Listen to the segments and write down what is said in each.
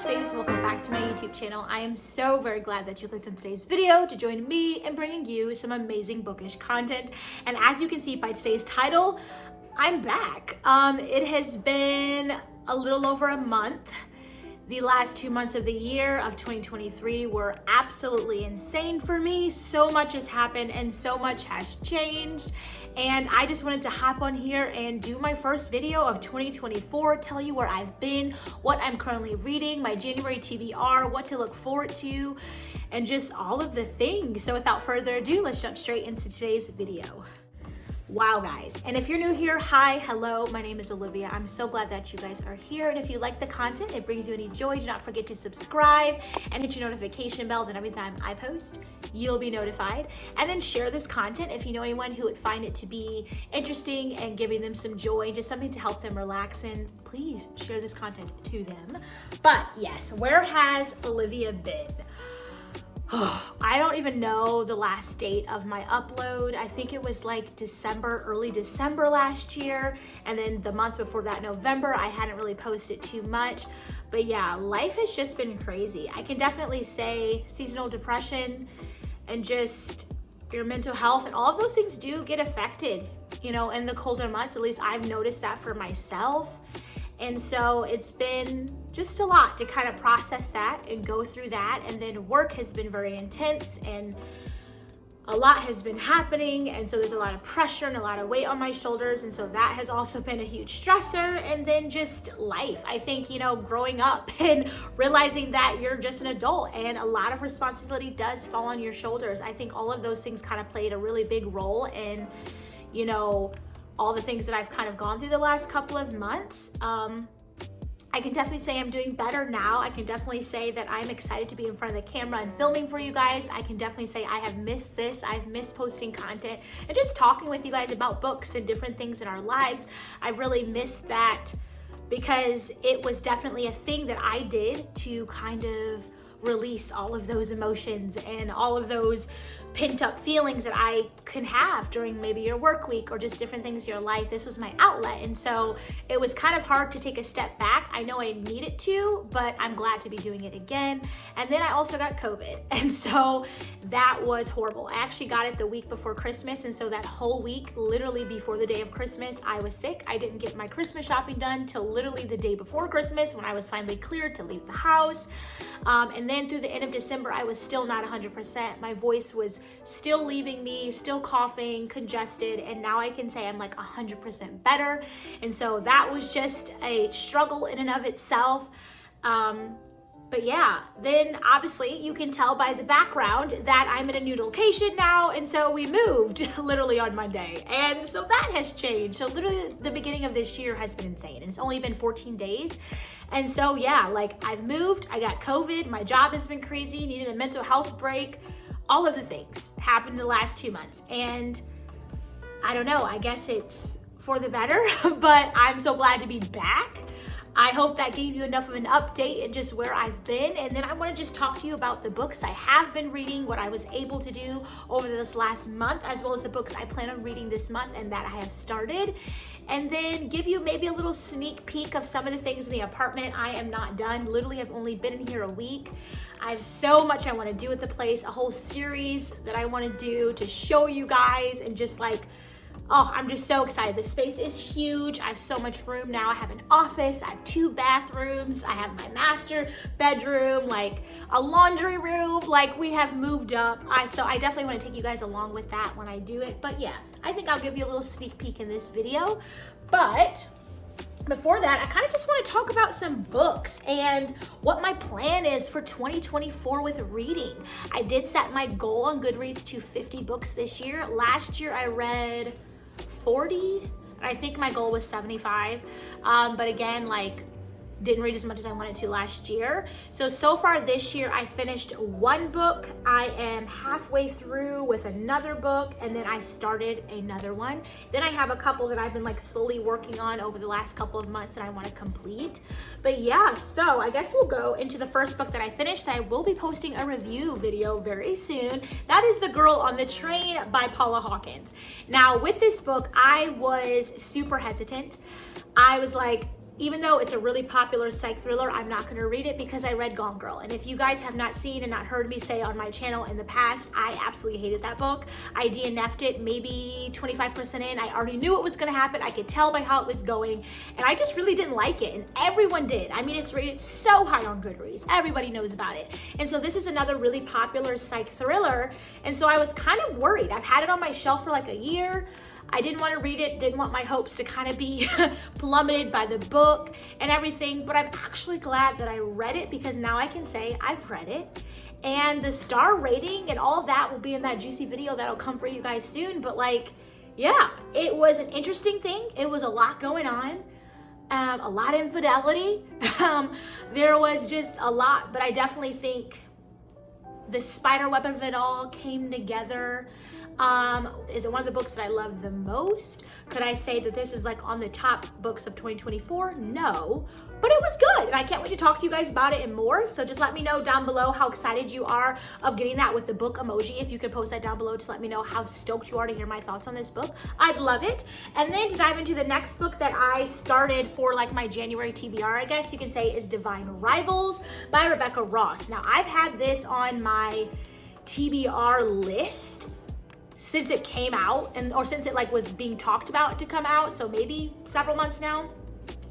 Bookish Babes, welcome back to my YouTube channel. I am so very glad that you clicked on today's video to join me in bringing you some amazing bookish content. And as you can see by today's title, I'm back. It has been a little over a month. The last 2 months of the year of 2023 were absolutely insane for me. So much has happened and so much has changed. And I just wanted to hop on here and do my first video of 2024, tell you where I've been, what I'm currently reading, my January TBR, what to look forward to, and just all of the things. So without further ado, let's jump straight into today's video. Wow, guys. And if you're new here, hi, hello, my name is Olivia. I'm so glad that you guys are here. And if you like the content, it brings you any joy, do not forget to subscribe and hit your notification bell. Then every time I post, you'll be notified. And then share this content if you know anyone who would find it to be interesting and giving them some joy, just something to help them relax. And please share this content to them. But yes, where has Olivia been? I don't even know the last date of my upload. I think it was like December, early December last year. And then the month before that, November, I hadn't really posted too much. But yeah, life has just been crazy. I can definitely say seasonal depression and just your mental health and all of those things do get affected, you know, in the colder months. At least I've noticed that for myself. And so it's been just a lot to kind of process that and go through that. And then work has been very intense and a lot has been happening. And so there's a lot of pressure and a lot of weight on my shoulders. And so that has also been a huge stressor. And then just life. I think, you know, growing up and realizing that you're just an adult and a lot of responsibility does fall on your shoulders. I think all of those things kind of played a really big role in, you know, all the things that I've kind of gone through the last couple of months. I can definitely say I'm doing better now. I can definitely say that I'm excited to be in front of the camera and filming for you guys. I can definitely say I have missed this. I've missed posting content and just talking with you guys about books and different things in our lives. I really missed that because it was definitely a thing that I did to kind of release all of those emotions and all of those pent up feelings that I can have during maybe your work week or just different things in your life. This was my outlet. And so it was kind of hard to take a step back. I know I needed to, but I'm glad to be doing it again. And then I also got COVID. And so that was horrible. I actually got it the week before Christmas. And so that whole week, literally before the day of Christmas, I was sick. I didn't get my Christmas shopping done till literally the day before Christmas when I was finally cleared to leave the house. And then through the end of December, I was still not 100%. My voice was still leaving me, still coughing, congested, and now I can say I'm like 100% better. And so that was just a struggle in and of itself. But yeah, then obviously you can tell by the background that I'm in a new location now. And so we moved literally on Monday. And so that has changed. So literally the beginning of this year has been insane. And it's only been 14 days. And so yeah, like I've moved, I got COVID, my job has been crazy, needed a mental health break. All of the things happened in the last 2 months. And I don't know, I guess it's for the better, but I'm so glad to be back. I hope that gave you enough of an update and just where I've been. And then I want to just talk to you about the books I have been reading, what I was able to do over this last month, as well as the books I plan on reading this month and that I have started. And then give you maybe a little sneak peek of some of the things in the apartment. I am not done. Literally, I've only been in here a week. I have so much I want to do with the place, a whole series that I want to do to show you guys and just like, oh, I'm just so excited. The space is huge. I have so much room now. I have an office. I have 2 bathrooms. I have my master bedroom, like a laundry room. Like we have moved up. So I definitely want to take you guys along with that when I do it. But yeah, I think I'll give you a little sneak peek in this video. But before that, I kind of just want to talk about some books and what my plan is for 2024 with reading. I did set my goal on Goodreads to 50 books this year. Last year I read 40. I think my goal was 75. But again, like didn't read as much as I wanted to last year. So far this year, I finished 1 book. I am halfway through with another book, and then I started another one. Then I have a couple that I've been like slowly working on over the last couple of months that I want to complete. But yeah, so I guess we'll go into the first book that I finished. I will be posting a review video very soon. That is The Girl on the Train by Paula Hawkins. Now with this book, I was super hesitant. I was like, even though it's a really popular psych thriller, I'm not gonna read it because I read Gone Girl. And if you guys have not seen and not heard me say on my channel in the past, I absolutely hated that book. I DNF'd it maybe 25% in. I already knew what was gonna happen. I could tell by how it was going. And I just really didn't like it. And everyone did. I mean, it's rated so high on Goodreads. Everybody knows about it. And so this is another really popular psych thriller. And so I was kind of worried. I've had it on my shelf for like a year. I didn't want to read it, didn't want my hopes to kind of be plummeted by the book and everything, but I'm actually glad that I read it because now I can say I've read it. And the star rating and all of that will be in that juicy video that'll come for you guys soon. But like, yeah, it was an interesting thing. It was a lot going on, a lot of infidelity. There was just a lot, but I definitely think the spider web of it all came together. Is it one of the books that I love the most? Could I say that this is like on the top books of 2024? No, but it was good. And I can't wait to talk to you guys about it and more. So just let me know down below how excited you are of getting that with the book emoji. If you could post that down below to let me know how stoked you are to hear my thoughts on this book. I'd love it. And then to dive into the next book that I started for like my January TBR, I guess you can say, is Divine Rivals by Rebecca Ross. Now I've had this on my TBR list since it came out, or since it like was being talked about to come out, so maybe several months now.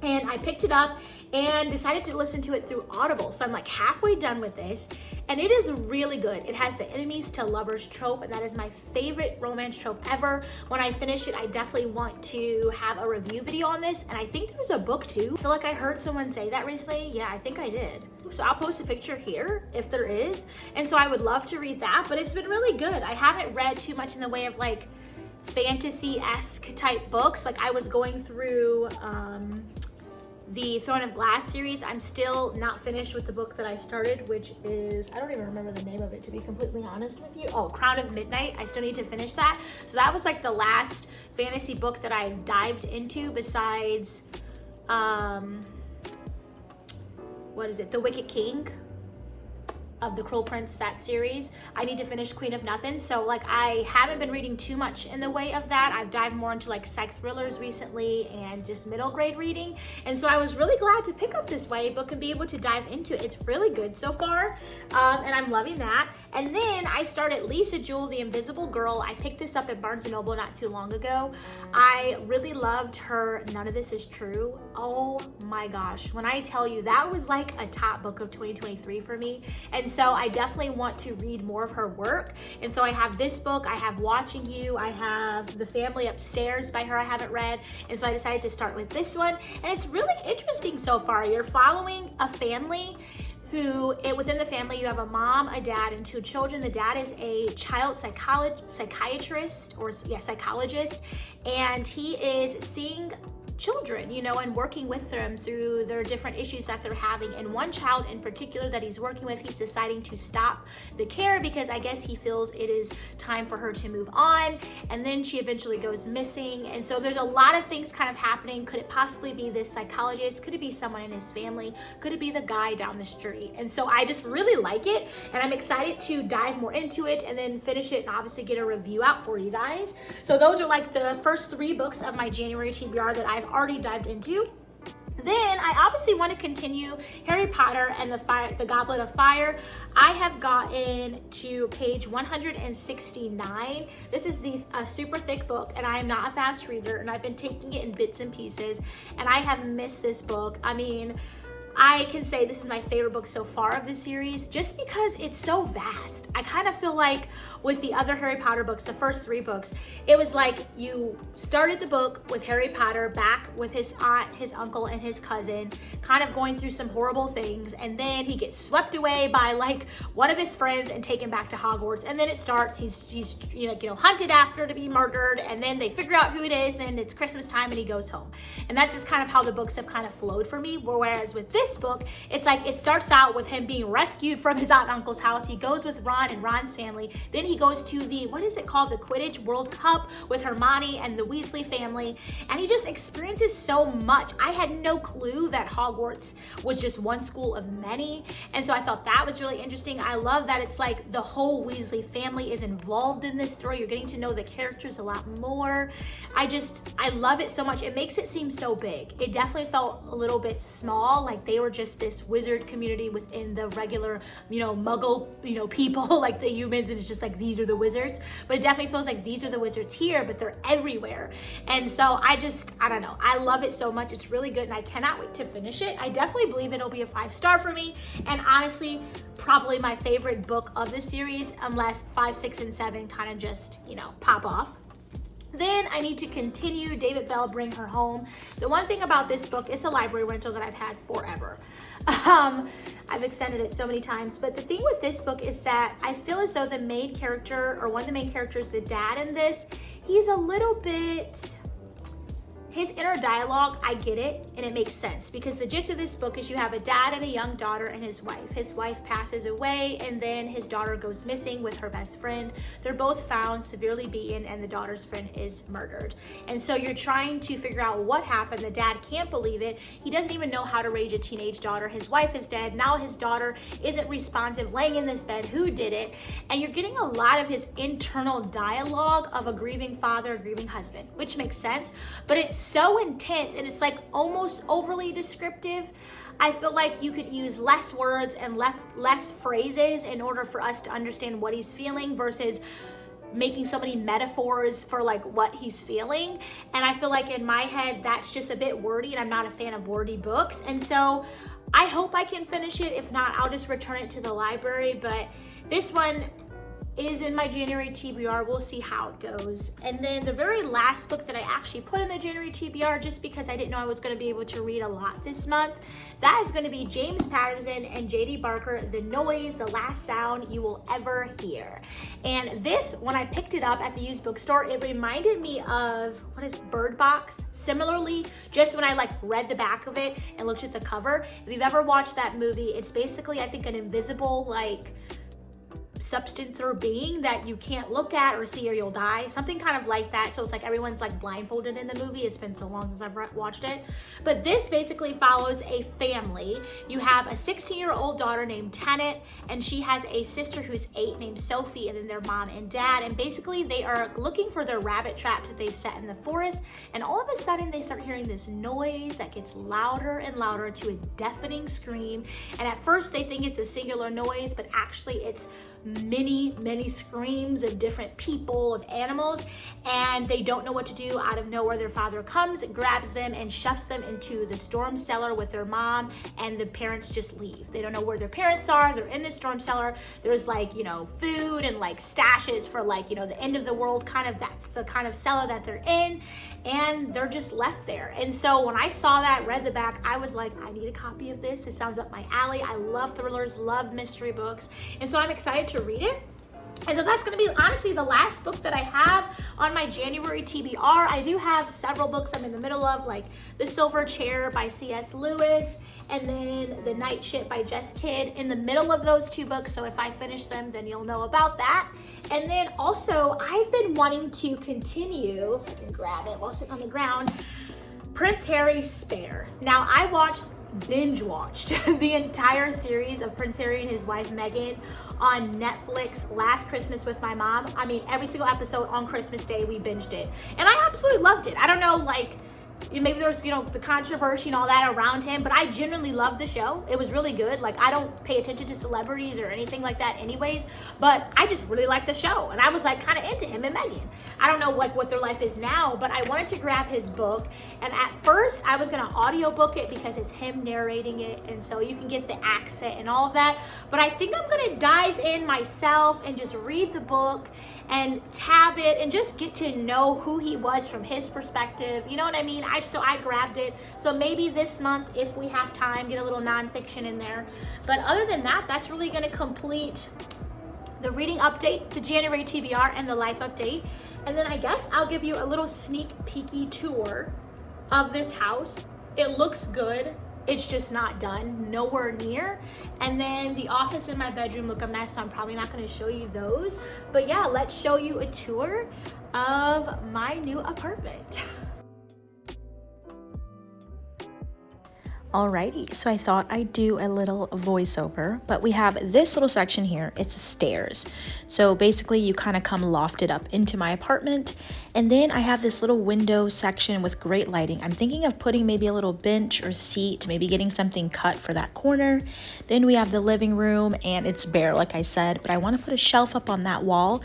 And I picked it up and decided to listen to it through Audible. So I'm like halfway done with this, and it is really good. It has the enemies to lovers trope, and that is my favorite romance trope ever. When I finish it, I definitely want to have a review video on this, and I think there's a book too. I feel like I heard someone say that recently. Yeah, I think I did. So I'll post a picture here if there is. And so I would love to read that, but it's been really good. I haven't read too much in the way of like fantasy-esque type books. Like I was going through the Throne of Glass series. I'm still not finished with the book that I started, which is, I don't even remember the name of it, to be completely honest with you. Oh, Crown of Midnight. I still need to finish that. So that was like the last fantasy book that I've dived into besides, what is it? The Wicked King of the Cruel Prince, that series. I need to finish Queen of Nothing. So like I haven't been reading too much in the way of that. I've dived more into like psych thrillers recently and just middle grade reading. And so I was really glad to pick up this YA book and be able to dive into it. It's really good so far. And I'm loving that. And then I started Lisa Jewell, The Invisible Girl. I picked this up at Barnes & Noble not too long ago. I really loved her None of This Is True. Oh my gosh. When I tell you, that was like a top book of 2023 for me. And so I definitely want to read more of her work. And so I have this book, I have Watching You, I have The Family Upstairs by her I haven't read. And so I decided to start with this one. And it's really interesting so far. You're following a family who, within the family, you have a mom, a dad, and 2 children. The dad is a child psychiatrist, and he is seeing children, you know, and working with them through their different issues that they're having. And one child in particular that he's working with, he's deciding to stop the care because I guess he feels it is time for her to move on. And then she eventually goes missing. And so there's a lot of things kind of happening. Could it possibly be this psychologist? Could it be someone in his family? Could it be the guy down the street? And so I just really like it, and I'm excited to dive more into it and then finish it and obviously get a review out for you guys. So those are like the first 3 books of my January TBR that I've already dived into. Then I obviously want to continue Harry Potter and the Goblet of Fire. I have gotten to page 169. This is the super thick book, and I am not a fast reader, and I've been taking it in bits and pieces, and I have missed this book. I mean, I can say this is my favorite book so far of the series just because it's so vast. I kind of feel like with the other Harry Potter books, the first 3 books, it was like you started the book with Harry Potter back with his aunt, his uncle, and his cousin, kind of going through some horrible things, and then he gets swept away by like one of his friends and taken back to Hogwarts, and then it starts, he's you know, hunted after to be murdered, and then they figure out who it is, and it's Christmas time and he goes home. And that's just kind of how the books have kind of flowed for me, whereas with this this book, it's like it starts out with him being rescued from his aunt and uncle's house. He goes with Ron and Ron's family. Then he goes to the, what is it called? The Quidditch World Cup with Hermione and the Weasley family. And he just experiences so much. I had no clue that Hogwarts was just one school of many. And so I thought that was really interesting. I love that it's like the whole Weasley family is involved in this story. You're getting to know the characters a lot more. I love it so much. It makes it seem so big. It definitely felt a little bit small, like they were just this wizard community within the regular, muggle, people, like the humans, and it's just like, these are the wizards. But it definitely feels like these are the wizards here, but they're everywhere. And so I don't know. I love it so much. It's really good, and I cannot wait to finish it. I definitely believe it'll be a 5-star for me, and honestly, probably my favorite book of the series, unless 5, 6, and 7 kind of just, pop off. Then I need to continue David Bell, Bring Her Home. The one thing about this book, it's a library rental that I've had forever. I've extended it so many times, but the thing with this book is that I feel as though the main character, or one of the main characters, the dad in this, he's a little bit, his inner dialogue, I get it, and it makes sense, because the gist of this book is you have a dad and a young daughter and his wife. His wife passes away, and then his daughter goes missing with her best friend. They're both found severely beaten, and the daughter's friend is murdered. And so you're trying to figure out what happened. The dad can't believe it. He doesn't even know how to raise a teenage daughter. His wife is dead. Now his daughter isn't responsive, laying in this bed. Who did it? And you're getting a lot of his internal dialogue of a grieving father, a grieving husband, which makes sense, but it's so intense, and it's like almost overly descriptive. I feel like you could use less words and less phrases in order for us to understand what he's feeling, versus making so many metaphors for like what he's feeling. And I feel like in my head, that's just a bit wordy, and I'm not a fan of wordy books. And so I hope I can finish it. If not, I'll just return it to the library. But this one is in my January TBR. We'll see how it goes. And then the very last book that I actually put in the January TBR, just because I didn't know I was going to be able to read a lot this month, that is going to be James Patterson and J.D. Barker, The Noise, The Last Sound You Will Ever Hear. And this, when I picked it up at the used bookstore, it reminded me of, what is Bird Box? Similarly, just when I like read the back of it and looked at the cover. If you've ever watched that movie, it's basically, I think, an invisible like substance or being that you can't look at or see or you'll die, something kind of like that. So it's like everyone's like blindfolded in the movie. It's been so long since I've watched it, but this basically follows a family. You have a 16-year-old daughter named Tennant, and she has a sister who's 8 named Sophie, and then their mom and dad, and basically they are looking for their rabbit traps that they've set in the forest, and all of a sudden they start hearing this noise that gets louder and louder to a deafening scream. And at first they think it's a singular noise, but actually it's many screams of different people, of animals, and they don't know what to do. Out of nowhere, their father comes, grabs them, and shoves them into the storm cellar with their mom, and the parents just leave. They don't know where their parents are. They're in the storm cellar. There's like, food and like stashes for like, the end of the world kind of, that's the kind of cellar that they're in, and they're just left there. And so when I saw that, read the back, I was like, I need a copy of this. It sounds up my alley. I love thrillers, love mystery books, and so I'm excited to read it. And so that's going to be honestly the last book that I have on my January TBR. I do have several books I'm in the middle of, like The Silver Chair by C.S. Lewis, and then The Night Ship by Jess Kidd, in the middle of those 2 books. So if I finish them, then you'll know about that. And then also, I've been wanting to continue, if I can grab it while sitting on the ground, Prince Harry's Spare. Now, I binge watched the entire series of Prince Harry and his wife Meghan on Netflix last Christmas with my mom. I mean, every single episode on Christmas Day, we binged it. And I absolutely loved it. I don't know, like, maybe there's, the controversy and all that around him, but I genuinely loved the show. It was really good. Like, I don't pay attention to celebrities or anything like that anyways, but I just really liked the show. And I was like kind of into him and Meghan. I don't know like what their life is now, but I wanted to grab his book. And at first I was going to audiobook it because it's him narrating it. And so you can get the accent and all of that. But I think I'm going to dive in myself and just read the book and tab it and just get to know who he was from his perspective. You know what I mean? So I grabbed it. So maybe this month, if we have time, get a little nonfiction in there. But other than that, that's really going to complete the reading update, the January TBR, and the life update. And then I guess I'll give you a little sneak peeky tour of this house. It looks good. it's just not done, nowhere near. And then the office and my bedroom look a mess, so I'm probably not going to show you those. But yeah, let's show you a tour of my new apartment. Alrighty, so I thought I'd do a little voiceover, but we have this little section here. It's stairs. So basically you kind of come lofted up into my apartment, and then I have this little window section with great lighting. I'm thinking of putting maybe a little bench or seat, maybe getting something cut for that corner. Then we have the living room, and it's bare like I said, but I want to put a shelf up on that wall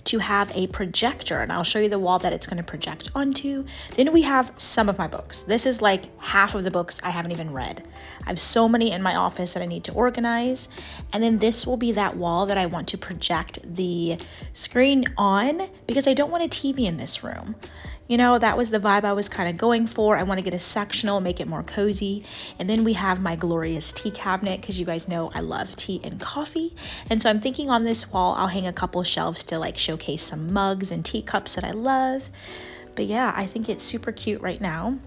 to have a projector, and I'll show you the wall that it's going to project onto. Then we have some of my books. This is like half of the books I haven't even read. I have so many in my office that I need to organize. And then this will be that wall that I want to project the screen on, because I don't want a TV in this room. You know, that was the vibe I was kind of going for. I want to get a sectional, make it more cozy. And then we have my glorious tea cabinet, because you guys know I love tea and coffee. And so I'm thinking on this wall, I'll hang a couple shelves to like showcase some mugs and teacups that I love. But yeah, I think it's super cute right now.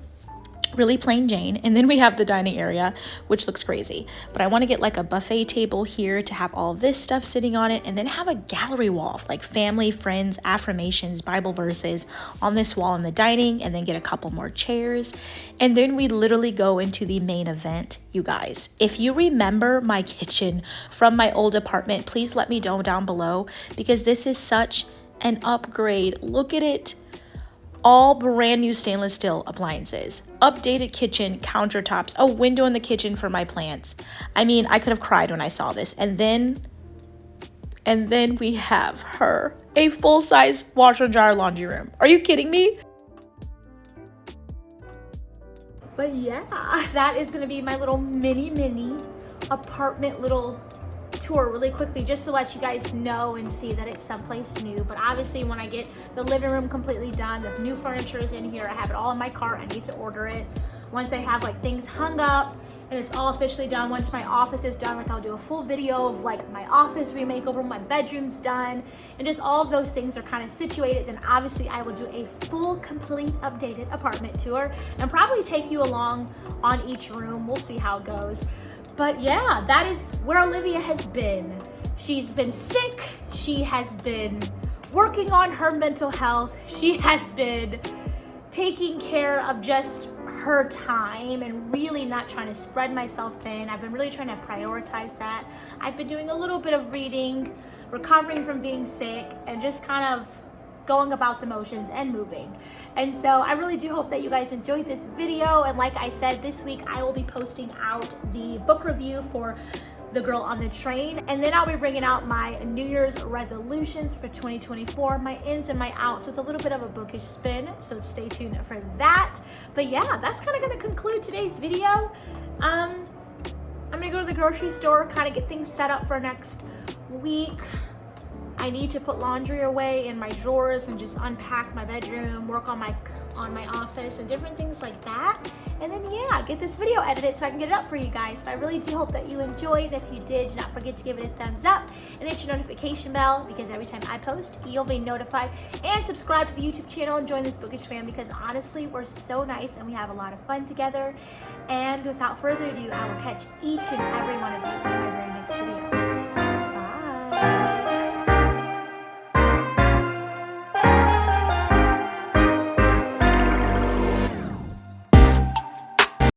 Really plain Jane. And then we have the dining area, which looks crazy, but I want to get like a buffet table here to have all of this stuff sitting on it, and then have a gallery wall of like family, friends, affirmations, Bible verses on this wall in the dining, and then get a couple more chairs. And then we literally go into the main event, you guys. If you remember my kitchen from my old apartment, please let me know down below, because this is such an upgrade. Look at it. All brand new stainless steel appliances, updated kitchen countertops, a window in the kitchen for my plants. I mean, I could have cried when I saw this. And then we have a full-size washer and dryer laundry room. Are you kidding me? But yeah, that is going to be my little mini apartment little tour really quickly, just to let you guys know and see that it's someplace new. But obviously when I get the living room completely done, the new furniture is in here, I have it all in my cart, I need to order it. Once I have like things hung up and it's all officially done, once my office is done, like I'll do a full video of like my office remakeover, my bedroom's done, and just all of those things are kind of situated, then obviously I will do a full, complete, updated apartment tour and probably take you along on each room. We'll see how it goes. But yeah, that is where Olivia has been. She's been sick. She has been working on her mental health. She has been taking care of just her time and really not trying to spread myself thin. I've been really trying to prioritize that. I've been doing a little bit of reading, recovering from being sick, and just kind of going about the motions and moving. And so I really do hope that you guys enjoyed this video. And like I said, this week I will be posting out the book review for The Girl on the Train, and then I'll be bringing out my New Year's resolutions for 2024, my ins and my outs, with a little bit of a bookish spin, so stay tuned for that. But yeah, that's kind of going to conclude today's video. I'm gonna go to the grocery store, kind of get things set up for next week. I need to put laundry away in my drawers and just unpack my bedroom, work on my office and different things like that. And then yeah, get this video edited so I can get it up for you guys. But I really do hope that you enjoyed. If you did, do not forget to give it a thumbs up and hit your notification bell, because every time I post, you'll be notified. And subscribe to the YouTube channel and join this bookish fam, because honestly, we're so nice and we have a lot of fun together. And without further ado, I will catch each and every one of you in my very next video.